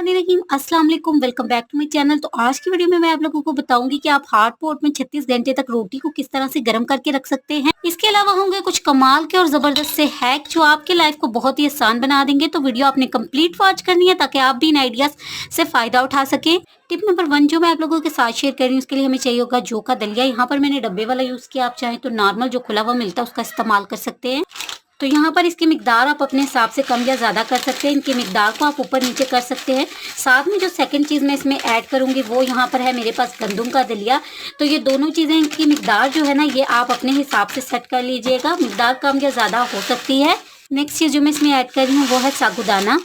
बिस्मिल्लाहिर्रहमानिर्रहीम अस्सलाम वालेकुम welcome back to my channel. तो आज की वीडियो में मैं आप लोगों को बताऊंगी कि आप हार्ड पॉट में 36 घंटे तक रोटी को किस तरह से गर्म करके रख सकते हैं। इसके अलावा होंगे कुछ कमाल के और जबरदस्त से हैक जो आपके लाइफ को बहुत ही आसान बना देंगे। तो वीडियो आपने कंप्लीट वॉच करनी है ताकि आप भी इन आइडियाज से फायदा उठा सके। टिप नंबर 1 जो मैं आप लोगों के साथ शेयर कर रही हूँ उसके लिए हमें चाहिए होगा जौ का दलिया। यहाँ पर मैंने डब्बे वाला यूज किया, आप चाहें तो नॉर्मल जो खुला हुआ मिलता है उसका इस्तेमाल कर सकते हैं। तो यहाँ पर इसकी मिकदार आप अपने हिसाब से कम या ज़्यादा कर सकते हैं। इनकी मिकदार को आप ऊपर नीचे कर सकते हैं। साथ में जो सेकंड चीज़ मैं इसमें ऐड करूँगी वो यहाँ पर है मेरे पास गंदम का दलिया। तो ये दोनों चीज़ें इनकी मिकदार जो है ना ये आप अपने हिसाब से सेट कर लीजिएगा। मिकदार कम या ज़्यादा हो सकती है। नेक्स्ट चीज़ जो मैं इसमें ऐड कर रही हूँ वो है साबूदाना।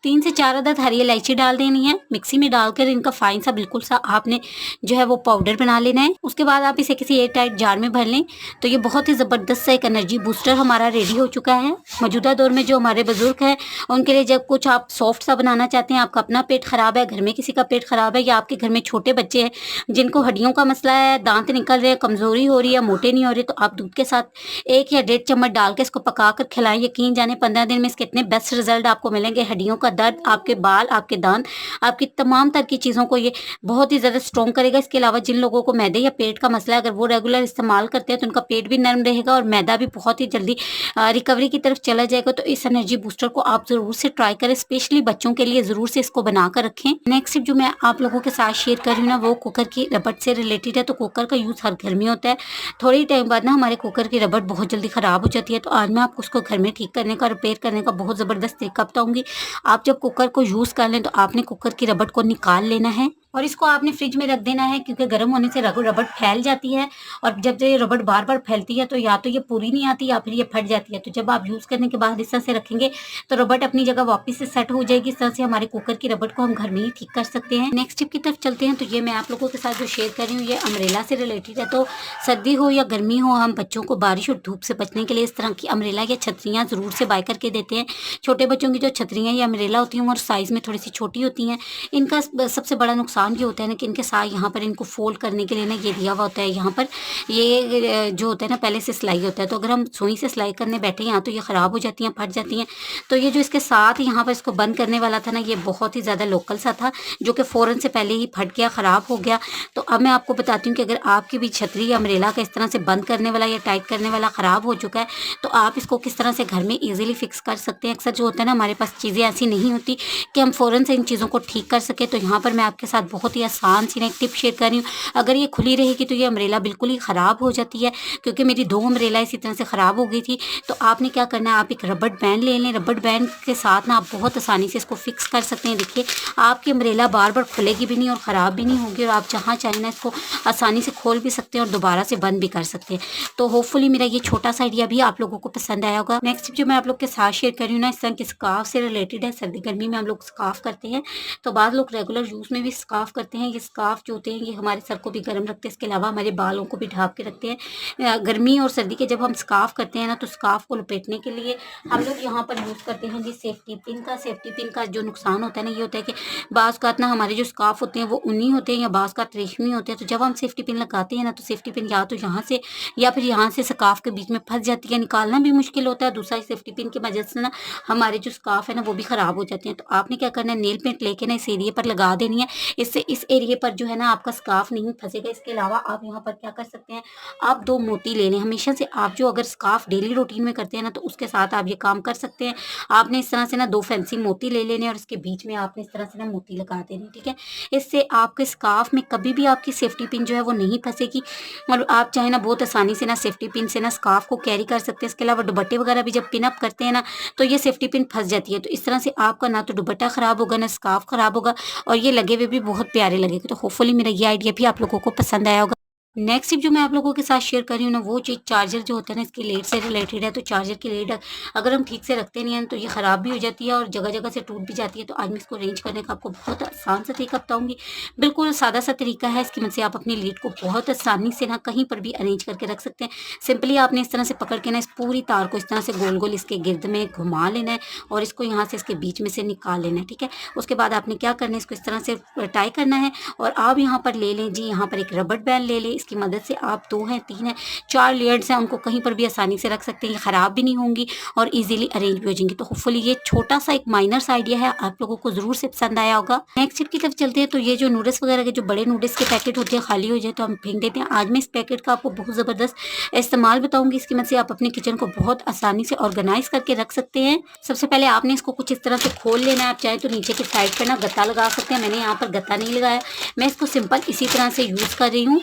3 से 4 अदद हरी इलायची डाल देनी है। मिक्सी में डालकर इनका फाइन सा बिल्कुल सा आपने जो है वो पाउडर बना लेना है। उसके बाद आप इसे किसी एयर टाइट जार में भर लें। तो ये बहुत ही ज़बरदस्त सा एक एनर्जी बूस्टर हमारा रेडी हो चुका है। मौजूदा दौर में जो हमारे बुजुर्ग हैं उनके लिए जब कुछ आप सॉफ्ट सा बनाना चाहते हैं, आपका अपना पेट ख़राब है, घर में किसी का पेट ख़राब है या आपके घर में छोटे बच्चे हैं जिनको हड्डियों का मसला है, दांत निकल रहे हैं, कमज़ोरी हो रही है, मोटे नहीं हो रहे, तो आप दूध के साथ 1 या 1.5 चम्मच डाल के इसको पका कर खिलाएं। यकीन जाने 15 दिन में इसके इतने बेस्ट रिजल्ट आपको मिलेंगे। हड्डियों का दर्द, आपके बाल, आपके दांत, आपकी तमाम तरह की चीज़ों को ये बहुत ही ज़्यादा स्ट्रॉन्ग करेगा। इसके अलावा जिन लोगों को मैदे या पेट का मसला है अगर वो रेगुलर इस्तेमाल करते हैं तो उनका पेट भी नरम रहेगा और मैदा भी बहुत ही जल्दी रिकवरी की तरफ चला जाएगा। तो इस एनर्जी बूस्टर को आप ज़रूर से ट्राई करें, स्पेशली बच्चों के लिए ज़रूर से इसको बना कर रखें। नेक्स्ट टिप जो मैं आप लोगों के साथ शेयर कर रही हूँ ना वो कुकर की रबड़ से रिलेटेड है। तो कुकर का यूज़ हर घर में होता है। थोड़ी टाइम बाद ना हमारे कुकर की रबड़ बहुत जल्दी ख़राब हो जाती है। तो आज मैं आपको उसको घर में ठीक करने का, रिपेयर करने का बहुत ज़बरदस्त तरीका बताऊँगी। आप जब कुकर को यूज़ कर लें तो आपने कुकर की रबड़ को निकाल लेना है और इसको आपने फ्रिज में रख देना है क्योंकि गर्म होने से रबड़ फैल जाती है और जब ये रबड़ बार बार फैलती है तो या तो ये पूरी नहीं आती या फिर ये फट जाती है। तो जब आप यूज़ करने के बाद इस तरह से रखेंगे तो रबड़ अपनी जगह वापस से सेट हो जाएगी। इस तरह से हमारे कुकर की रबड़ को हम घर में ही ठीक कर सकते हैं। नेक्स्ट टिप की तरफ चलते हैं। तो ये मैं आप लोगों के साथ जो शेयर कर रही हूँ ये अम्ब्रेला से रिलेटेड है। तो सर्दी हो या गर्मी हो, हम बच्चों को बारिश और धूप से बचने के लिए इस तरह की अम्ब्रेला या छतरियाँ ज़रूर से बाय करके देते हैं। छोटे बच्चों की जो छतरियाँ या अम्ब्रेला होती हैं वो साइज़ में थोड़ी सी छोटी होती हैं। इनका सबसे बड़ा नुकसान ये होता है ना कि इनके साथ यहाँ पर इनको फोल्ड करने के लिए ना ये दिया हुआ होता है। यहाँ पर ये जो होता है ना पहले से सिलाई होता है। तो अगर हम सुई से सिलाई करने बैठे यहाँ तो ये ख़राब हो जाती हैं, फट जाती हैं। तो ये जो इसके साथ यहाँ पर इसको बंद करने वाला था ना ये बहुत ही ज़्यादा लोकल सा था जो कि फ़ौरन से पहले ही फट गया, ख़राब हो गया। तो अब मैं आपको बताती हूँ कि अगर आपकी भी छतरी या अम्ब्रेला का इस तरह से बंद करने वाला या टाइट करने वाला ख़राब हो चुका है तो आप इसको किस तरह से घर में ईजिली फिक्स कर सकते हैं। अक्सर जो होता है ना हमारे पास चीज़ें ऐसी नहीं होती कि हम फ़ौरन से इन चीज़ों को ठीक कर सके। तो यहाँ पर मैं आपके साथ बहुत ही आसान सी एक टिप शेयर कर रही हूँ। अगर ये खुली रहेगी तो ये अम्ब्रेला बिल्कुल ही ख़राब हो जाती है क्योंकि मेरी 2 अम्ब्रेला इसी तरह से ख़राब हो गई थी। तो आपने क्या करना है, आप एक रबड़ बैंड ले लें। रबड़ बैंड के साथ ना आप बहुत आसानी से इसको फिक्स कर सकते हैं। देखिए आपकी अम्ब्रेला बार बार खुलेगी भी नहीं और ख़राब भी नहीं होगी और आप जहाँ चाहें ना इसको आसानी से खोल भी सकते हैं और दोबारा से बंद भी कर सकते हैं। तो होपफुली मेरा ये छोटा सा आइडिया भी आप लोगों को पसंद आया होगा। नेक्स्ट टिप जो मैं आप लोग के साथ शेयर कर रही हूँ ना इस तरह के स्कार्फ से रिलेटेड है। सर्दी गर्मी में हम लोग स्कार्फ करते हैं तो बाद लोग रेगुलर यूज़ में भी स्कार्फ करते हैं। ये स्कार्फ जो होते हैं ये हमारे सर को भी गर्म रखते हैं, इसके अलावा हमारे बालों को भी ढाँप के रखते हैं। गर्मी और सर्दी के जब हम स्कार्फ करते हैं ना तो स्कार्फ को लपेटने के लिए हम लोग यहाँ पर यूज़ करते हैं जी सेफ्टी पिन का। सेफ्टी पिन का जो नुकसान होता है ना ये होता है कि बाज़ का ना हमारे जो स्कार्फ होते हैं वो ऊनी होते हैं या बाज़ का रेशमी होते हैं। तो जब हम सेफ्टी पिन लगाते हैं ना तो सेफ्टी पिन या तो यहाँ से या फिर यहाँ से स्कार्फ के बीच में फंस जाती है, निकालना भी मुश्किल होता है। दूसरा सेफ्टी पिन की वजह से ना हमारे जो स्कार्फ है ना वो भी ख़राब हो जाते हैं। तो आपने क्या करना है, नेल पेंट लेके ना इस एरिए पर लगा देनी है। इससे इस एरिए पर जो है ना आपका स्कार्फ नहीं फंसेगा। इसके अलावा आप यहाँ पर क्या कर सकते हैं, आप 2 मोती ले लें। हमेशा से आप जो अगर स्कार्फ डेली रूटीन में करते हैं ना तो उसके साथ आप ये काम कर सकते हैं। आपने इस तरह से ना 2 फैंसी मोती ले लेने और इसके बीच में आपने इस तरह से ना मोती लगा देने, ठीक है। इससे आपके स्कार्फ में कभी भी आपकी सेफ्टी पिन जो है वो नहीं फंसेगी और आप चाहे ना बहुत आसानी से ना सेफ्टी पिन से ना स्कार्फ को कैरी कर सकते हैं। इसके अलावा दुपट्टे वगैरह भी जब पिन अप करते हैं ना तो ये सेफ्टी पिन फंस जाती है। तो इस तरह से आपका ना तो दुपट्टा ख़राब होगा ना स्कार्फ ख़राब होगा और ये लगे हुए भी बहुत प्यारे लगेंगे। तो होपफुली मेरा ये आइडिया भी आप लोगों को पसंद आया होगा। नेक्स्ट टिप जो मैं आप लोगों के साथ शेयर कर रही हूँ ना वो चीज़ चार्जर जो होता है ना इसकी लीड से रिलेटेड है। तो चार्जर की लीड अगर हम ठीक से रखते नहीं हैं तो ये ख़राब भी हो जाती है और जगह जगह से टूट भी जाती है। तो आज मैं इसको अरेंज करने का आपको बहुत आसान सा तरीका बताऊंगी। बिल्कुल सादा सा तरीका है, इसकी मदद से आप अपनी लीड को बहुत आसानी से ना कहीं पर भी अरेंज करके रख सकते हैं। सिंपली आपने इस तरह से पकड़ के ना इस पूरी तार को इस तरह से गोल गोल इसके गिर्द में घुमा लेना है और इसको यहाँ से इसके बीच में से निकाल लेना है, ठीक है। उसके बाद आपने क्या करना है, इसको इस तरह से टाई करना है और आप यहाँ पर ले लें जी, यहाँ पर एक रबड़ बैंड ले लें। जिसकी मदद से आप 2 हैं, 3 हैं, 4 लेयर्स हैं, उनको कहीं पर भी आसानी से रख सकते हैं, ये ख़राब भी नहीं होंगी और ईज़िली अरेंज भी हो जाएंगी। तो होपफुली ये छोटा-सा एक माइनर आइडिया है, आप लोगों को ज़रूर से पसंद आया होगा। नेक्स्ट टिप की तरफ चलते हैं। तो ये जो नूडल्स वगैरह के जो बड़े नूडल्स के पैकेट होते हैं, खाली हो जाए तो हम फेंक देते हैं। आज मैं इस पैकेट का आपको बहुत ज़बरदस्त इस्तेमाल बताऊँगी। इसकी मदद से आप अपने किचन को बहुत आसानी से ऑर्गेनाइज़ करके रख सकते हैं। सबसे पहले आपने इसको कुछ इस तरह से खोल लेना है। आप चाहे तो नीचे की साइड पर ना गत्ता लगा सकते हैं, मैंने यहाँ पर गत्ता नहीं लगाया, मैं इसको सिंपल इसी तरह से यूज़ कर रही हूँ।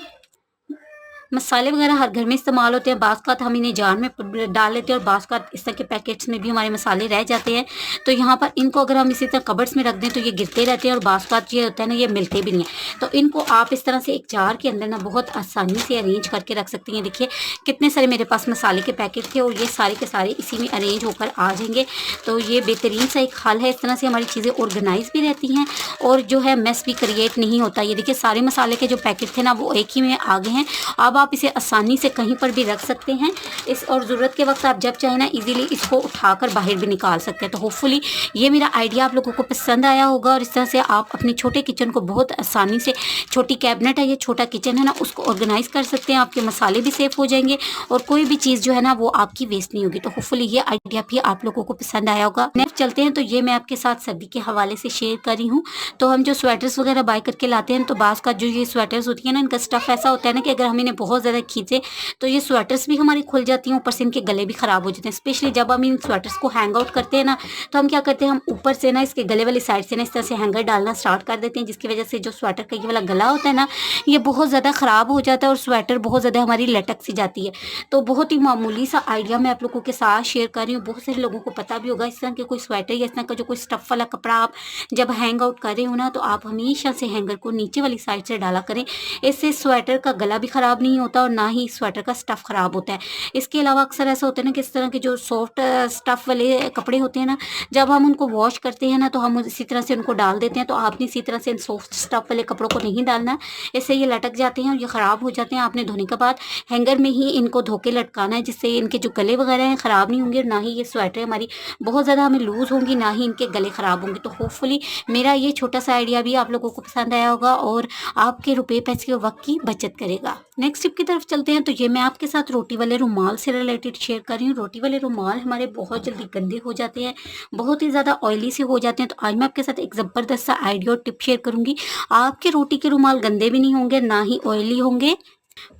मसाले वगैरह हर घर में इस्तेमाल होते हैं, बाज़ का हम इन्हें जार में डाल लेते हैं और बाज़ का इस तरह के पैकेट्स में भी हमारे मसाले रह जाते हैं। तो यहाँ पर इनको अगर हम इसी तरह कबर्ड्स में रख दें तो ये गिरते रहते हैं और बाज़ का ये होता है ना, ये मिलते भी नहीं है। तो इनको आप इस तरह से एक जार के अंदर ना बहुत आसानी से अरेंज करके रख सकती हैं। देखिए कितने सारे मेरे पास मसाले के पैकेट थे और ये सारे के सारे इसी में अरेंज होकर आ जाएंगे। तो ये बेहतरीन सा एक हल है, इस तरह से हमारी चीज़ें ऑर्गेनाइज भी रहती हैं और जो है मेस भी क्रिएट नहीं होता। ये देखिए सारे मसाले के जो पैकेट थे ना वो एक ही में आ गए हैं। अब आप इसे आसानी से कहीं पर भी रख सकते हैं इस और ज़रूरत के वक्त आप जब चाहे ना इजीली इसको उठाकर बाहर भी निकाल सकते हैं। तो होपफुली ये मेरा आइडिया आप लोगों को पसंद आया होगा और इस तरह से आप अपने छोटे किचन को बहुत आसानी से, छोटी कैबिनेट है ये, छोटा किचन है ना, उसको ऑर्गेनाइज कर सकते हैं। आपके मसाले भी सेफ हो जाएंगे और कोई भी चीज़ जो है ना वो आपकी वेस्ट नहीं होगी। तो होपफुली ये आइडिया भी आप लोगों को पसंद आया होगा। नेक्स्ट चलते हैं। तो ये मैं आपके साथ सर्दी के हवाले से शेयर कर रही हूँ। तो हम जो स्वेटर्स वगैरह बाय करके लाते हैं तो बाज़ का जो ये स्वेटर्स होती है ना, इनका स्टफ़ ऐसा होता है ना कि अगर हम इन्हें बहुत ज़्यादा खींचे तो ये स्वेटर्स भी हमारी खुल जाती हैं, ऊपर से इनके गले भी ख़राब हो जाते हैं। स्पेशली जब हम इन स्वेटर्स को हैंग आउट करते हैं ना तो हम क्या करते हैं, हम ऊपर से ना इसके गले वाली साइड से ना इस तरह से हैंगर डालना स्टार्ट कर देते हैं, जिसकी वजह से जो स्वेटर का ये वाला गला होता है ना ये बहुत ज़्यादा ख़राब हो जाता है और स्वेटर बहुत ज़्यादा हमारी लटक सी जाती है। तो बहुत ही मामूली सा आइडिया मैं आप लोगों के साथ शेयर कर रही हूँ। बहुत सारे लोगों को पता भी होगा इस तरह के कोई स्वेटर या इस तरह का जो कोई स्टफ़ वाला कपड़ा आप जब हैंग आउट कर रहे हो ना तो आप हमेशा से हैंगर को नीचे वाली साइड से डाला करें। इससे स्वेटर का गला भी ख़राब नहीं होता और ना ही स्वेटर का स्टफ़ ख़राब होता है। इसके अलावा अक्सर ऐसा होता है ना कि इस तरह के जो सॉफ्ट स्टफ़ वाले कपड़े होते हैं ना, जब हम उनको वॉश करते हैं ना तो हम इसी तरह से उनको डाल देते हैं। तो आपने इसी तरह से इन सॉफ्ट स्टफ़ वाले कपड़ों को नहीं डालना, इससे ये लटक जाते हैं और ये ख़राब हो जाते हैं। आपने धोने के बाद हैंगर में ही इनको धो के लटकाना है, जिससे इनके जो गले वगैरह हैं ख़राब नहीं होंगे और ना ही ये स्वेटर हमारी बहुत ज़्यादा हमें लूज़ होंगी, ना ही इनके गले ख़राब होंगे। तो होपफुली मेरा ये छोटा सा आइडिया भी आप लोगों को पसंद आया होगा और आपके रुपए पैसे के वक्त की बचत करेगा। नेक्स्ट टिप की तरफ चलते हैं। तो ये मैं आपके साथ रोटी वाले रुमाल से रिलेटेड शेयर कर रही हूँ। रोटी वाले रुमाल हमारे बहुत जल्दी गंदे हो जाते हैं, बहुत ही ज़्यादा ऑयली से हो जाते हैं। तो आज मैं आपके साथ एक ज़बरदस्त सा आइडिया और टिप शेयर करूँगी। आपके रोटी के रुमाल गंदे भी नहीं होंगे, ना ही ऑयली होंगे।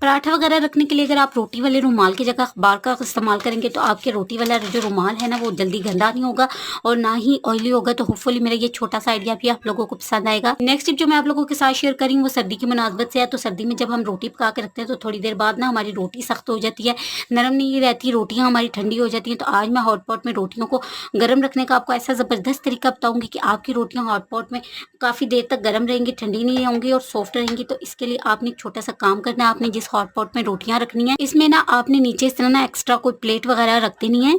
पराठा वगैरह रखने के लिए अगर आप रोटी वाले रुमाल की जगह अखबार का इस्तेमाल करेंगे तो आपके रोटी वाला जो रुमाल है ना वो जल्दी गंदा नहीं होगा और ना ही ऑयली होगा। तो होपफुली मेरा ये छोटा सा आइडिया भी आप लोगों को पसंद आएगा। नेक्स्ट टिप जो मैं आप लोगों के साथ शेयर करी हूँ वो सर्दी की मुनासबत से है। तो सर्दी में जब हम रोटी पका के रखते हैं तो थोड़ी देर बाद ना हमारी रोटी सख्त हो जाती है, नरम नहीं रहती, रोटियाँ हमारी ठंडी हो जाती हैं। तो आज मैं हॉट पॉट में रोटियों को गर्म रखने का आपको ऐसा ज़बरदस्त तरीका बताऊँगी कि आपकी रोटियाँ हॉट पॉट में काफ़ी देर तक गर्म रहेंगी, ठंडी नहीं होंगी और सॉफ्ट रहेंगी। तो इसके लिए आपने एक छोटा सा काम करना है। आपने जिस हॉट पॉट में रोटियां रखनी है इसमें ना आपने नीचे इस तरह ना एक्स्ट्रा कोई प्लेट वगैरह रख देनी है।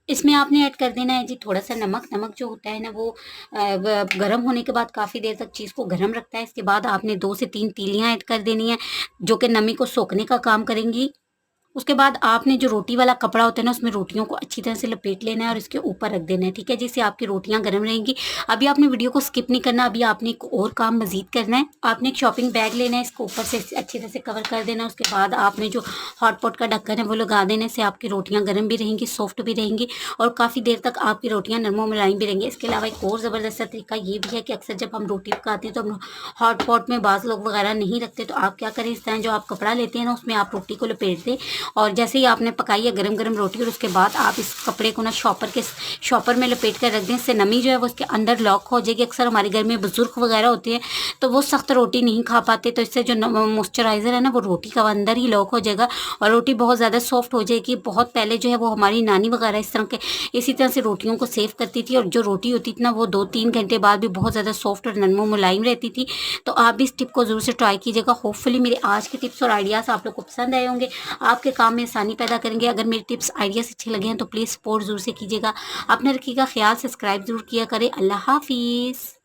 इसमें आपने ऐड कर देना है जी थोड़ा सा नमक। नमक जो होता है ना वो गर्म होने के बाद काफ़ी देर तक चीज़ को गर्म रखता है। इसके बाद आपने 2 से 3 तीलियां ऐड कर देनी है जो कि नमी को सोखने का काम करेंगी। उसके बाद आपने जो रोटी वाला कपड़ा होता है ना उसमें रोटियों को अच्छी तरह से लपेट लेना है और इसके ऊपर रख देना है, ठीक है, जिससे आपकी रोटियां गर्म रहेंगी। अभी आपने वीडियो को स्किप नहीं करना, अभी आपने एक और काम मजीद करना है। आपने एक शॉपिंग बैग लेना है, इसको ऊपर से अच्छी तरह से कवर कर देना है। उसके बाद आपने जो हॉट पॉट का ढक्कन है वो लगा देना है, इससे आपकी रोटियाँ गर्म भी रहेंगी, सॉफ्ट भी रहेंगी और काफ़ी देर तक आपकी रोटियाँ नरम मुलायम भी रहेंगी। इसके अलावा एक और ज़बरदस्त तरीका ये भी है कि अक्सर जब हम रोटी पकाते हैं तो हम हॉट पॉट में बाज़ लोग वगैरह नहीं रखते। तो आप क्या करें, इस तरह जो आप कपड़ा लेते हैं ना उसमें आप रोटी को लपेट दें और जैसे ही आपने पकाई है गरम गरम रोटी और उसके बाद आप इस कपड़े को ना शॉपर में लपेट कर रख दें। इससे नमी जो है वो उसके अंदर लॉक हो जाएगी। अक्सर हमारे घर में बुजुर्ग वगैरह होते हैं तो वो सख्त रोटी नहीं खा पाते, तो इससे जो मॉइस्चराइज़र है ना वो रोटी का अंदर ही लॉक हो जाएगा और रोटी बहुत ज़्यादा सॉफ्ट हो जाएगी। बहुत पहले जो है वो हमारी नानी वगैरह इसी तरह से रोटियों को सेव करती थी और जो रोटी होती थी ना वो 2-3 घंटे बाद भी बहुत ज़्यादा सॉफ्ट और नरम मुलायम रहती थी। तो आप भी इस टिप को ज़रूर से ट्राई कीजिएगा। होपफुली मेरे आज के टिप्स और आइडियाज़ आप लोग को पसंद आए होंगे, आपके काम में आसानी पैदा करेंगे। अगर मेरे टिप्स आइडियाज़ अच्छे लगे हैं तो प्लीज़ सपोर्ट ज़रूर से कीजिएगा। अपने रखिएगा ख्याल, सब्सक्राइब ज़रूर किया करें। अल्लाह हाफिज़।